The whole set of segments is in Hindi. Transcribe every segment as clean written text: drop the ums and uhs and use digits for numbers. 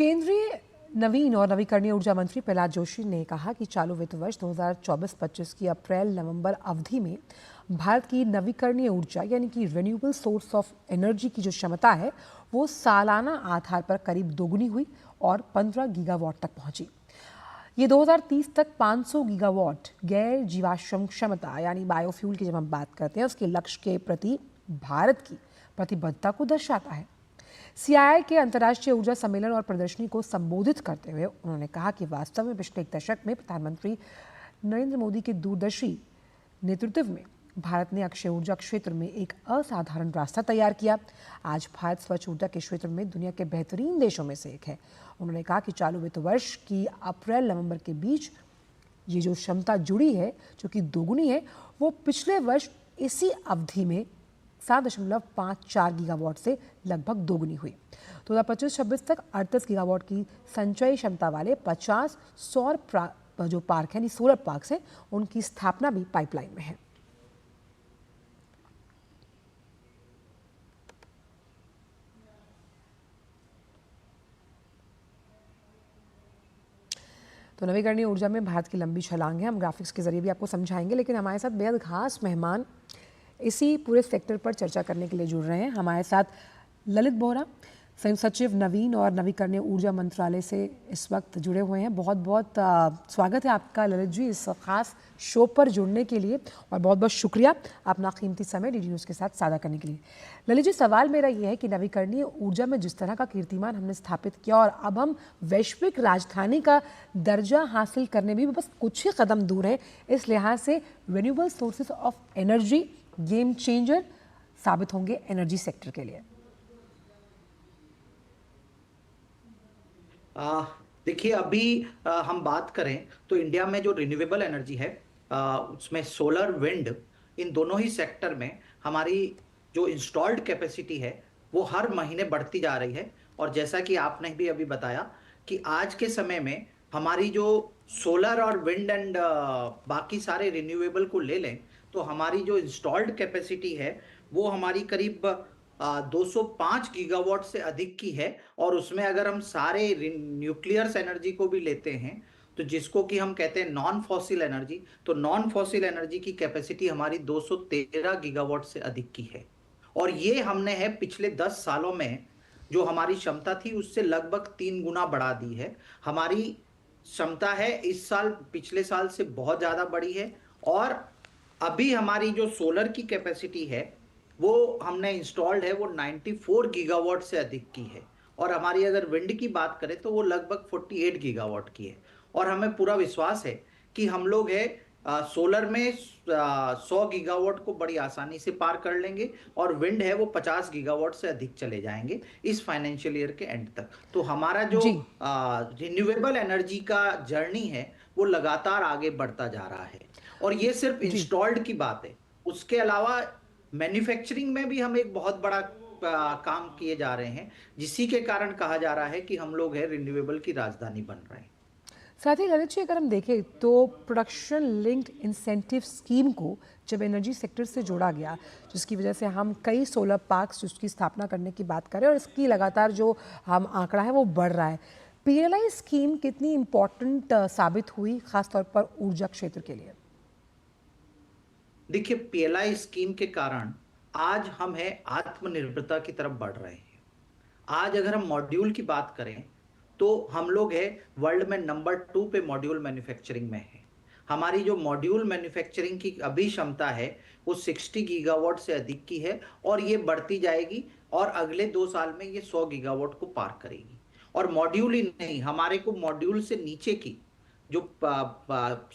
केंद्रीय नवीन और नवीकरणीय ऊर्जा मंत्री प्रहलाद जोशी ने कहा कि चालू वित्त वर्ष 2024-25 की अप्रैल-नवंबर अवधि में भारत की नवीकरणीय ऊर्जा यानी कि रिन्यूएबल सोर्स ऑफ एनर्जी की जो क्षमता है वो सालाना आधार पर करीब दोगुनी हुई और 15 गीगावाट तक पहुंची। ये 2030 तक 500 गीगावाट गैर जीवाश्म क्षमता यानी बायोफ्यूल की जब हम बात करते हैं उसके लक्ष्य के प्रति भारत की प्रतिबद्धता को दर्शाता है। सीआईआई के अंतर्राष्ट्रीय ऊर्जा सम्मेलन और प्रदर्शनी को संबोधित करते हुए उन्होंने कहा कि वास्तव में पिछले एक दशक में प्रधानमंत्री नरेंद्र मोदी के दूरदर्शी नेतृत्व में भारत ने अक्षय ऊर्जा क्षेत्र में एक असाधारण रास्ता तैयार किया। आज भारत स्वच्छ ऊर्जा के क्षेत्र में दुनिया के बेहतरीन देशों में से एक है। उन्होंने कहा कि चालू वित्त वर्ष की अप्रैल नवंबर के बीच ये जो क्षमता जुड़ी है जो कि दोगुनी है वो पिछले वर्ष इसी अवधि में 7.54 गीगावाट से लगभग दोगुनी हुई। 2025-26 तक 38 गीगावाट की संचयी क्षमता वाले 50 सौर जो पार्क हैं यानी सोलर पार्क हैं उनकी स्थापना भी पाइपलाइन में है। तो नवीकरणीय ऊर्जा में भारत की लंबी छलांग है। हम ग्राफिक्स के जरिए भी आपको समझाएंगे, लेकिन हमारे साथ बेहद खास मेहमान इसी पूरे सेक्टर पर चर्चा करने के लिए जुड़ रहे हैं। हमारे साथ ललित बोहरा, संयुक्त सचिव नवीन और नवीकरणीय ऊर्जा मंत्रालय से इस वक्त जुड़े हुए हैं। बहुत बहुत स्वागत है आपका ललित जी इस खास शो पर जुड़ने के लिए और बहुत बहुत शुक्रिया अपना कीमती समय डीडी न्यूज़ के साथ साझा करने के लिए। ललित जी, सवाल मेरा ये है कि नवीकरणीय ऊर्जा में जिस तरह का कीर्तिमान हमने स्थापित किया और अब हम वैश्विक राजधानी का दर्जा हासिल करने में भी बस कुछ ही कदम दूर हैं, इस लिहाज से renewable sources of energy game changer साबित होंगे एनर्जी सेक्टर के लिए। देखिए अभी हम बात करें तो इंडिया में जो रिन्यूएबल एनर्जी है उसमें सोलर विंड इन दोनों ही सेक्टर में हमारी जो इंस्टॉल्ड कैपेसिटी है वो हर महीने बढ़ती जा रही है। और जैसा कि आपने भी अभी बताया कि आज के समय में हमारी जो सोलर और विंड एंड बाकी सारे रिन्यूएबल को ले लें तो हमारी जो इंस्टॉल्ड कैपेसिटी है वो हमारी करीब 205 गीगावाट से अधिक की है। और उसमें अगर हम सारे न्यूक्लियर एनर्जी को भी लेते हैं तो जिसको कि हम कहते हैं नॉन फॉसिल एनर्जी, तो नॉन फॉसिल एनर्जी की कैपेसिटी हमारी 213 गीगावाट से अधिक की है। और ये हमने है पिछले 10 सालों में जो हमारी क्षमता थी उससे लगभग 3 गुना बढ़ा दी है। हमारी क्षमता है इस साल पिछले साल से बहुत ज्यादा बढ़ी है। और अभी हमारी जो सोलर की कैपेसिटी है वो हमने इंस्टॉल्ड है वो 94 गीगावाट से अधिक की है। और हमारी अगर विंड की बात करें तो वो लगभग 48 गीगावाट की है। और हमें पूरा विश्वास है कि हम लोग है सोलर में 100 गीगावाट को बड़ी आसानी से पार कर लेंगे और विंड है वो 50 गीगावाट से अधिक चले जाएंगे इस फाइनेंशियल ईयर के एंड तक। तो हमारा जो रिन्यूएबल एनर्जी का जर्नी है वो लगातार आगे बढ़ता जा रहा है। और ये सिर्फ इंस्टॉल्ड की बात है, उसके अलावा मैन्युफैक्चरिंग में भी हम एक बहुत बड़ा काम किए जा रहे हैं जिसी के कारण कहा जा रहा है कि हम लोग है रिन्यूएबल की राजधानी बन रहे हैं। साथ ही ललित जी, अगर हम देखें तो प्रोडक्शन लिंक्ड इंसेंटिव स्कीम को जब एनर्जी सेक्टर से जोड़ा गया जिसकी वजह से हम कई सोलर पार्क्स जिसकी स्थापना करने की बात करें और इसकी लगातार जो हम आंकड़ा है वो बढ़ रहा है। पीएलआई स्कीम कितनी इम्पोर्टेंट साबित हुई खासतौर पर ऊर्जा क्षेत्र के लिए? देखिए पीएलआई स्कीम के कारण आज हम है आत्मनिर्भरता की तरफ बढ़ रहे हैं। आज अगर हम मॉड्यूल की बात करें तो हम लोग है वर्ल्ड में नंबर 2 पे मॉड्यूल मैन्युफैक्चरिंग में है। हमारी जो मॉड्यूल मैन्युफैक्चरिंग की अभी क्षमता है वो 60 गीगावाट से अधिक की है और ये बढ़ती जाएगी और अगले 2 साल में ये 100 गीगावाट को पार करेगी। और मॉड्यूल ही नहीं, हमारे को मॉड्यूल से नीचे की जो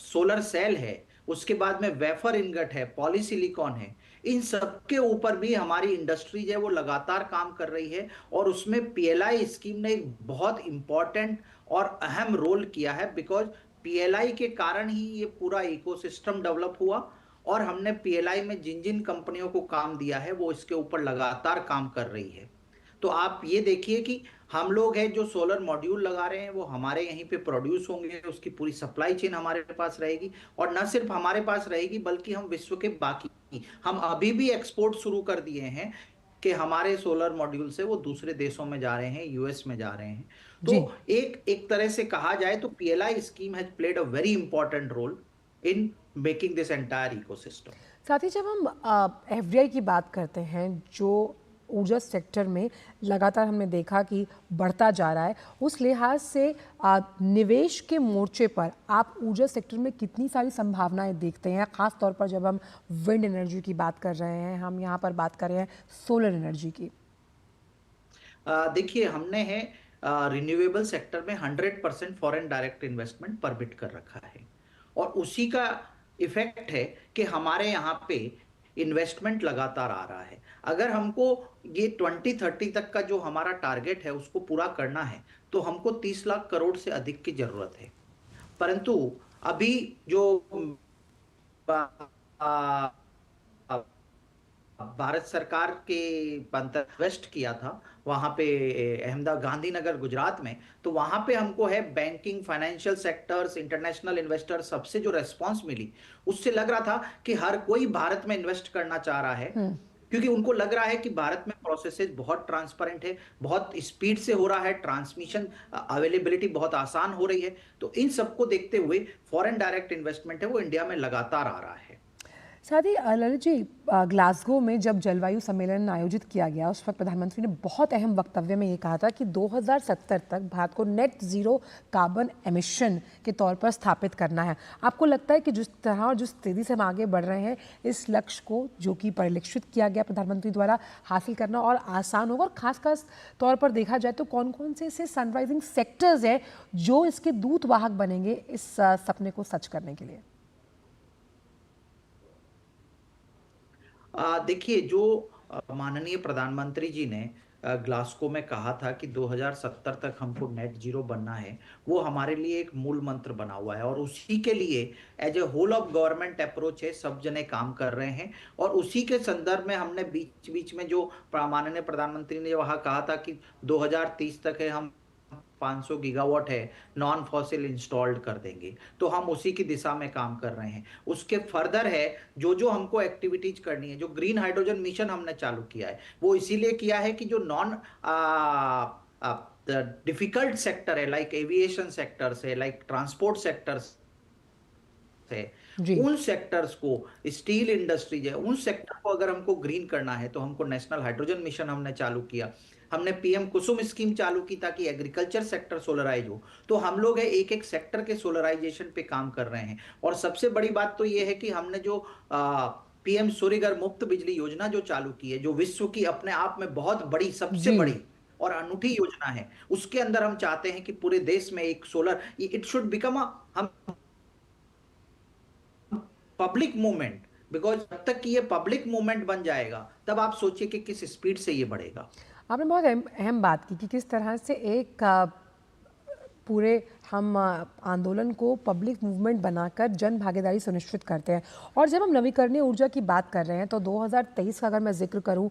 सोलर सेल है, उसके बाद में वेफर इनगट है, पॉलीसिलिकॉन है, इन सब के ऊपर भी हमारी इंडस्ट्रीज है वो लगातार काम कर रही है। और उसमें पीएलआई स्कीम ने एक बहुत इंपॉर्टेंट और अहम रोल किया है बिकॉज पीएलआई के कारण ही ये पूरा इकोसिस्टम डेवलप हुआ। और हमने पीएलआई में जिन जिन कंपनियों को काम दिया है वो इसके ऊपर लगातार काम कर रही है। तो आप ये देखिए कि हम लोग हैं जो सोलर मॉड्यूल लगा रहे हैं वो हमारे यहीं पे प्रोड्यूस होंगे, उसकी पूरी सप्लाई चेन हमारे पास रहेगी। और न सिर्फ हमारे पास रहेगी बल्कि हम विश्व के बाकी हम अभी भी एक्सपोर्ट शुरू कर दिए हैं कि हमारे सोलर मॉड्यूल से वो दूसरे देशों में जा रहे हैं, यूएस में जा रहे हैं। तो जी। एक एक तरह से कहा जाए तो PLI scheme has played a very important role in making this entire ecosystem. साथ ही जब हम एफडीआई की बात करते हैं जो ऊर्जा सेक्टर में लगातार हमने देखा कि बढ़ता जा रहा है, उस लिहाज से निवेश के मोर्चे पर आप ऊर्जा सेक्टर में कितनी सारी संभावनाएं देखते हैं, खास तौर पर जब हम विंड एनर्जी की बात कर रहे हैं, हम यहाँ पर बात कर रहे हैं सोलर एनर्जी की। देखिए, हमने है रिन्यूएबल सेक्टर में 100% फॉरेन डायरेक्ट इन्वेस्टमेंट परमिट कर रखा है, और उसी का इफेक्ट है कि हमारे यहाँ पे इन्वेस्टमेंट लगातार आ रहा है। अगर हमको ये 2030 तक का जो हमारा टारगेट है उसको पूरा करना है तो हमको 30 लाख करोड़ से अधिक की जरूरत है। परंतु अभी जो आ, भारत सरकार के इन्वेस्ट किया था वहां पे अहमदाबाद गांधीनगर गुजरात में, तो वहां पे हमको है banking, financial sectors, international investor सबसे जो रेस्पॉन्स मिली उससे लग रहा था कि हर कोई भारत में इन्वेस्ट करना चाह रहा है, क्योंकि उनको लग रहा है कि भारत में प्रोसेसेस बहुत ट्रांसपेरेंट है, बहुत स्पीड से हो रहा है, ट्रांसमिशन अवेलेबिलिटी बहुत आसान हो रही है। तो इन सबको देखते हुए फॉरेन डायरेक्ट इन्वेस्टमेंट है वो इंडिया में लगातार आ रहा है। साथ ही ललित जी, ग्लासगो में जब जलवायु सम्मेलन आयोजित किया गया उस वक्त प्रधानमंत्री ने बहुत अहम वक्तव्य में ये कहा था कि 2070 तक भारत को नेट जीरो कार्बन एमिशन के तौर पर स्थापित करना है। आपको लगता है कि जिस तरह और जिस तेज़ी से हम आगे बढ़ रहे हैं, इस लक्ष्य को जो कि परिलक्षित किया गया प्रधानमंत्री द्वारा, हासिल करना और आसान होगा? और खास तौर पर देखा जाए तो कौन कौन से ऐसे सनराइजिंग सेक्टर्स हैं जो इसके दूतवाहक बनेंगे इस सपने को सच करने के लिए? देखिए, जो माननीय प्रधानमंत्री जी ने ग्लासगो में कहा था कि 2070 तक हमको नेट जीरो बनना है, वो हमारे लिए एक मूल मंत्र बना हुआ है, और उसी के लिए as a whole of government approach है, सब जने काम कर रहे हैं। और उसी के संदर्भ में हमने बीच बीच में जो माननीय प्रधानमंत्री ने वहां कहा था कि 2030 तक है हम 500 गीगावाट है नॉन फॉसिल इंस्टॉल्ड कर देंगे, तो हम उसी की दिशा में काम कर रहे हैं। उसके फर्दर है जो जो हमको एक्टिविटीज करनी है, जो ग्रीन हाइड्रोजन मिशन हमने चालू किया है वो इसीलिए किया है कि जो नॉन डिफिकल्ट सेक्टर है, लाइक एविएशन सेक्टर्स है, लाइक ट्रांसपोर्ट सेक्टर्स है, जी। उन सेक्टर्स को, स्टील इंडस्ट्रीज है, उन सेक्टर को अगर हमको ग्रीन करना है तो हमको नेशनल हाइड्रोजन मिशन हमने चालू किया। हमने पीएम कुसुम स्कीम चालू की ताकि एग्रीकल्चर सेक्टर सोलराइज हो। तो हम लोग है एक एक सेक्टर के सोलराइजेशन पे काम कर रहे हैं। और सबसे बड़ी बात तो ये है कि हमने जो पीएम सूर्यघर मुफ्त बिजली योजना जो चालू की है, जो विश्व की अपने आप में बहुत बड़ी, सबसे जी। बड़ी और अनूठी योजना है, उसके अंदर हम चाहते हैं कि पूरे देश में एक solar, it should become a हम पब्लिक मूवमेंट, बिकॉज जब तक कि ये पब्लिक मूवमेंट बन जाएगा तब आप सोचिए कि किस स्पीड से ये बढ़ेगा। आपने बहुत अहम बात की कि किस तरह से एक पूरे हम आंदोलन को पब्लिक मूवमेंट बनाकर जन भागीदारी सुनिश्चित करते हैं। और जब हम नवीकरणीय ऊर्जा की बात कर रहे हैं तो 2023 का अगर मैं जिक्र करूं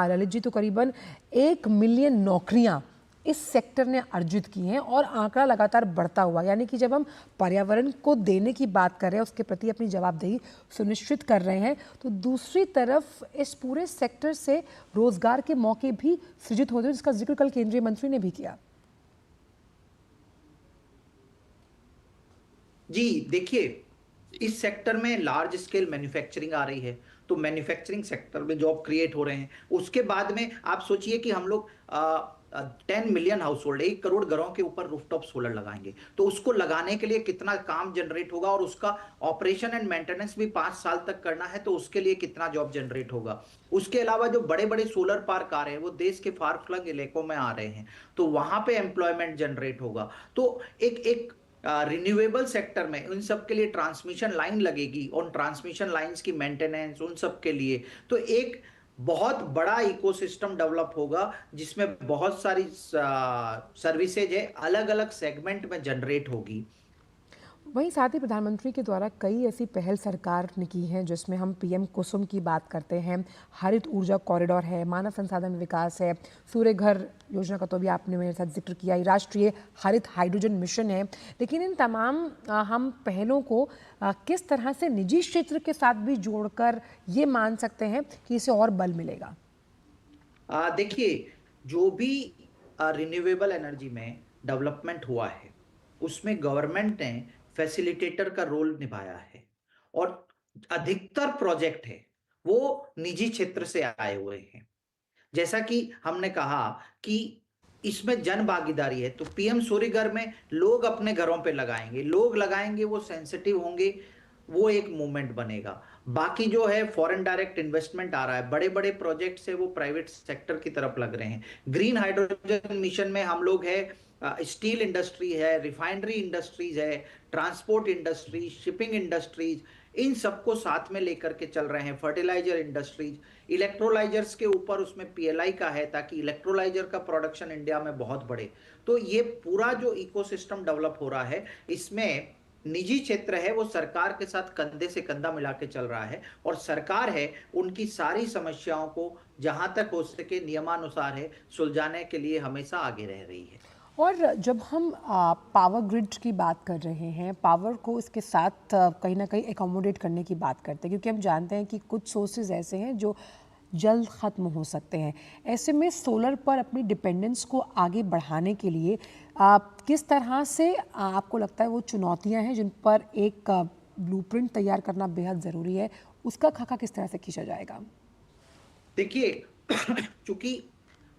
ललित जी, तो करीबन 1 मिलियन नौकरियां इस सेक्टर ने अर्जित की हैं और आंकड़ा लगातार बढ़ता हुआ, यानी कि जब हम पर्यावरण को देने की बात कर रहे हैं, उसके प्रति अपनी जवाबदेही सुनिश्चित कर रहे हैं, तो दूसरी तरफ इस पूरे सेक्टर से रोजगार के मौके भी सृजित होते हैं, जिसका जिक्र कल केंद्रीय मंत्री ने भी किया। जी, देखिए, इस सेक्टर में लार्ज स्केल मैन्युफैक्चरिंग आ रही है, तो मैन्युफैक्चरिंग सेक्टर में जॉब क्रिएट हो रहे हैं। उसके बाद में आप सोचिए कि हम लोग 10 मिलियन हाउस होल्ड, 1 करोड़ घरों के ऊपर रूफटॉप सोलर लगाएंगे, तो उसको लगाने के लिए कितना काम जनरेट होगा, और उसका ऑपरेशन एंड मेंटेनेंस भी 5 साल तक करना है, तो उसके लिए कितना जॉब जनरेट होगा। उसके अलावा जो बड़े बड़े सोलर पार्क आ रहे हैं वो देश के फार फ्लंग इलाकों में आ रहे हैं, तो वहां पे एम्प्लॉयमेंट जनरेट होगा। तो एक एक रिन्यूएबल सेक्टर में उन सब के लिए ट्रांसमिशन लाइन लगेगी, और ट्रांसमिशन लाइंस की मेंटेनेंस उन सब के लिए, तो एक बहुत बड़ा इकोसिस्टम डेवलप होगा जिसमें बहुत सारी सर्विसेज है अलग अलग सेगमेंट में जनरेट होगी। वहीं साथ ही प्रधानमंत्री के द्वारा कई ऐसी पहल सरकार ने की हैं, जिसमें हम पीएम कुसुम की बात करते हैं, हरित ऊर्जा कॉरिडोर है, मानव संसाधन विकास है, सूर्य घर योजना का तो भी आपने मेरे साथ जिक्र किया ही, राष्ट्रीय हरित हाइड्रोजन मिशन है। लेकिन इन तमाम हम पहलों को किस तरह से निजी क्षेत्र के साथ भी जोड़कर ये मान सकते हैं कि इसे और बल मिलेगा? देखिए, जो भी रिन्यूएबल एनर्जी में डेवलपमेंट हुआ है, उसमें गवर्नमेंट ने फैसिलिटेटर का रोल निभाया है और अधिकतर प्रोजेक्ट है, वो निजी क्षेत्र से आए हुए हैं। जैसा कि हमने कहा कि इसमें जन भागीदारी है, तो पीएम सूर्यघर में लोग अपने घरों पे लगाएंगे, लोग लगाएंगे, वो सेंसिटिव होंगे, वो एक मूवमेंट बनेगा। बाकी जो है फॉरेन डायरेक्ट इन्वेस्टमेंट आ रहा है, बड़े बड़े प्रोजेक्ट्स है वो प्राइवेट सेक्टर की तरफ लग रहे हैं। ग्रीन हाइड्रोजन मिशन में हम लोग है, स्टील इंडस्ट्री है, रिफाइनरी इंडस्ट्रीज है, ट्रांसपोर्ट इंडस्ट्रीज, शिपिंग इंडस्ट्रीज, इन सबको साथ में लेकर के चल रहे हैं। फर्टिलाइजर इंडस्ट्रीज, इलेक्ट्रोलाइजर्स के ऊपर उसमें पीएलआई का है ताकि इलेक्ट्रोलाइजर का प्रोडक्शन इंडिया में बहुत बढ़े। तो ये पूरा जो इकोसिस्टम डेवलप हो रहा है, इसमें निजी क्षेत्र है वो सरकार के साथ कंधे से कंधा मिला के चल रहा है, और सरकार है उनकी सारी समस्याओं को जहां तक हो सके नियमानुसार है सुलझाने के लिए हमेशा आगे रह रही है। और जब हम पावर ग्रिड की बात कर रहे हैं, पावर को इसके साथ कहीं ना कहीं एकोमोडेट करने की बात करते हैं, क्योंकि हम जानते हैं कि कुछ सोर्सेज ऐसे हैं जो जल्द ख़त्म हो सकते हैं। ऐसे में सोलर पर अपनी डिपेंडेंस को आगे बढ़ाने के लिए किस तरह से आपको लगता है वो चुनौतियां हैं जिन पर एक ब्लूप्रिंट तैयार करना बेहद ज़रूरी है, उसका खाका किस तरह से खींचा जाएगा? देखिए, चूंकि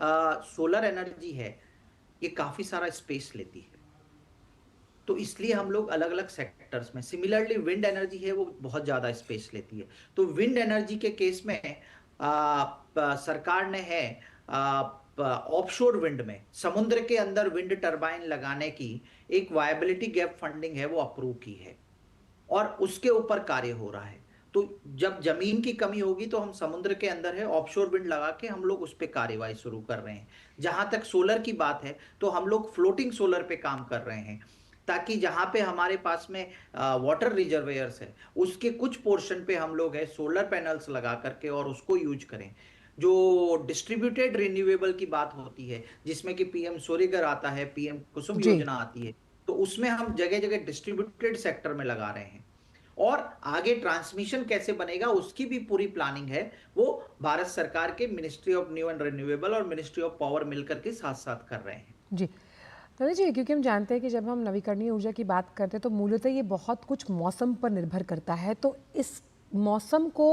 सोलर एनर्जी है ये काफी सारा स्पेस लेती है, तो इसलिए हम लोग अलग अलग सेक्टर्स में, सिमिलरली विंड एनर्जी है वो बहुत ज्यादा स्पेस लेती है। तो विंड एनर्जी के केस में सरकार ने है ऑफशोर विंड में समुद्र के अंदर विंड टरबाइन लगाने की एक वायबिलिटी गैप फंडिंग है वो अप्रूव की है, और उसके ऊपर कार्य हो रहा है। तो जब जमीन की कमी होगी तो हम समुद्र के अंदर है ऑफशोर विंड लगा के हम लोग उस पर कार्यवाही शुरू कर रहे हैं। जहां तक सोलर की बात है तो हम लोग फ्लोटिंग सोलर पे काम कर रहे हैं, ताकि जहां पे हमारे पास में वाटर रिजर्वेयर्स है उसके कुछ पोर्शन पे हम लोग है सोलर पैनल्स लगा करके और उसको यूज करें। जो डिस्ट्रीब्यूटेड रिन्यूएबल की बात होती है, जिसमें कि पीएम सूर्यघर आता है, पीएम कुसुम जी, योजना आती है, तो उसमें हम जगह जगह डिस्ट्रीब्यूटेड सेक्टर में लगा रहे हैं। और आगे ट्रांसमिशन कैसे बनेगा उसकी भी पूरी प्लानिंग है, वो भारत सरकार के ministry of new and renewable और मिनिस्ट्री ऑफ पावर मिलकर के साथ साथ कर रहे हैं। जी। दादा जी, क्योंकि हम जानते हैं कि जब हम नवीकरणीय ऊर्जा की बात करते हैं तो मूलतः ये बहुत कुछ मौसम पर निर्भर करता है। तो इस मौसम को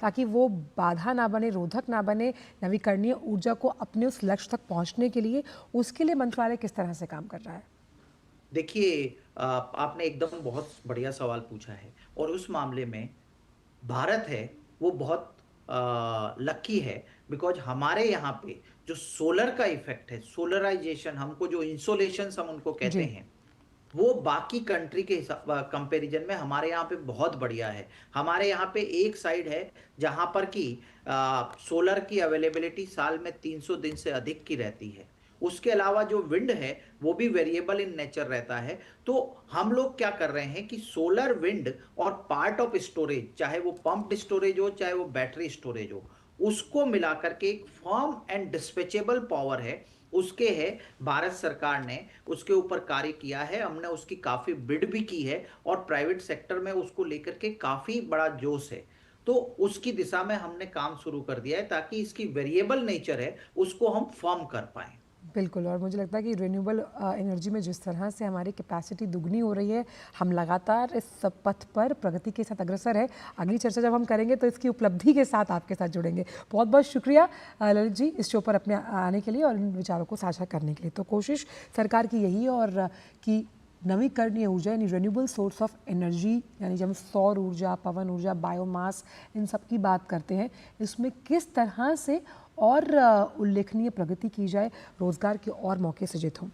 ताकि वो बाधा ना बने, रोधक ना बने, नवीकरणीय ऊर्जा को अपने उस लक्ष्य तक पहुंचने के लिए, उसके लिए मंत्रालय किस तरह से काम कर रहा है? देखिए, आपने एकदम बहुत बढ़िया सवाल पूछा है, और उस मामले में भारत है वो बहुत लकी है, बिकॉज हमारे यहाँ पे जो सोलर का इफेक्ट है, सोलराइजेशन, हमको जो इंसोलेशन हम उनको कहते जी, हैं, वो बाकी कंट्री के कंपैरिजन में हमारे यहाँ पे बहुत बढ़िया है। हमारे यहाँ पे एक साइड है जहां पर कि सोलर की अवेलेबिलिटी साल में 300 दिन से अधिक की रहती है। उसके अलावा जो विंड है वो भी वेरिएबल इन नेचर रहता है। तो हम लोग क्या कर रहे हैं कि सोलर, विंड और पार्ट ऑफ स्टोरेज, चाहे वो पंप्ड स्टोरेज हो चाहे वो बैटरी स्टोरेज हो, उसको मिलाकर के एक फर्म एंड डिस्पैचेबल पावर है, उसके है भारत सरकार ने उसके ऊपर कार्य किया है। हमने उसकी काफी बिड भी की है और प्राइवेट सेक्टर में उसको लेकर के काफी बड़ा जोश है। तो उसकी दिशा में हमने काम शुरू कर दिया है ताकि इसकी वेरिएबल नेचर है उसको हम फर्म कर पाए। बिल्कुल। और मुझे लगता है कि रिन्यूएबल एनर्जी में जिस तरह से हमारी कैपेसिटी दुगनी हो रही है, हम लगातार इस पथ पर प्रगति के साथ अग्रसर है। अगली चर्चा जब हम करेंगे तो इसकी उपलब्धि के साथ आपके साथ जुड़ेंगे। बहुत बहुत शुक्रिया ललित जी इस शो पर अपने आने के लिए और इन विचारों को साझा करने के लिए। तो कोशिश सरकार की यही है, और कि नवीकरणीय ऊर्जा यानी रिन्यूएबल सोर्स ऑफ एनर्जी, यानी जब हम सौर ऊर्जा, पवन ऊर्जा, बायोमास, इन सब की बात करते हैं, इसमें किस तरह से और उल्लेखनीय प्रगति की जाए, रोजगार के और मौके सृजित हों।